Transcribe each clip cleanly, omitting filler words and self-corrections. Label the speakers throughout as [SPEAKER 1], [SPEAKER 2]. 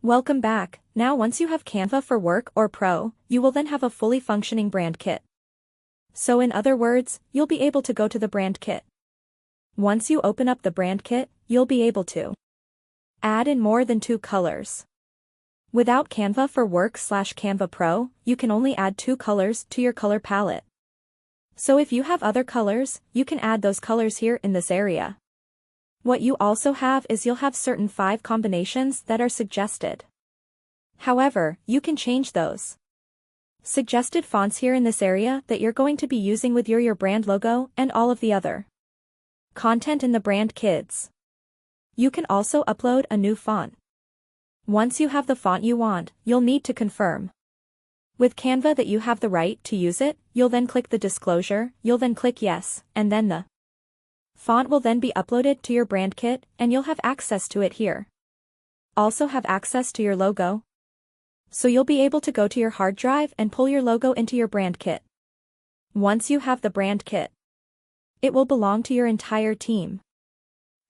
[SPEAKER 1] Welcome back. Now once you have Canva for Work or Pro, you will then have a fully functioning brand kit. So in other words, you'll be able to go to the brand kit. Once you open up the brand kit, you'll be able to add in more than 2 colors. Without Canva for Work/Canva Pro, you can only add 2 colors to your color palette. So if you have other colors, you can add those colors here in this area. What you also have is you'll have certain 5 combinations that are suggested. However, you can change those suggested fonts here in this area that you're going to be using with your brand logo and all of the other content in the brand kits. You can also upload a new font. Once you have the font you want, you'll need to confirm with Canva that you have the right to use it. You'll then click the disclosure, you'll then click yes, and then the font will then be uploaded to your brand kit, and you'll have access to it here. Also have access to your logo. So you'll be able to go to your hard drive and pull your logo into your brand kit. Once you have the brand kit, it will belong to your entire team.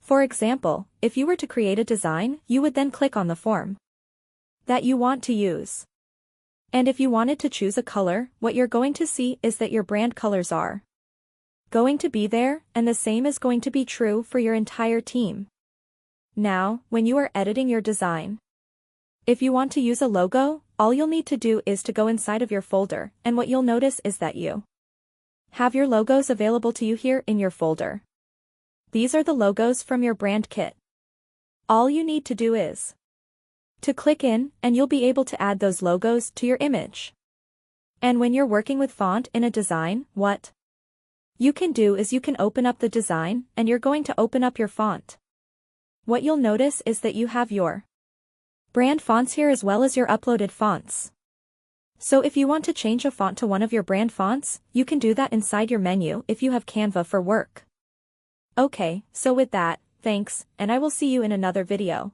[SPEAKER 1] For example, if you were to create a design, you would then click on the form that you want to use. And if you wanted to choose a color, what you're going to see is that your brand colors are going to be there, and the same is going to be true for your entire team. Now, when you are editing your design, if you want to use a logo, all you'll need to do is to go inside of your folder, and what you'll notice is that you have your logos available to you here in your folder. These are the logos from your brand kit. All you need to do is to click in, and you'll be able to add those logos to your image. And when you're working with font in a design, what you can do is you can open up the design, and you're going to open up your font. What you'll notice is that you have your brand fonts here as well as your uploaded fonts. So if you want to change a font to one of your brand fonts, you can do that inside your menu if you have Canva for Work. Okay, so with that, thanks, and I will see you in another video.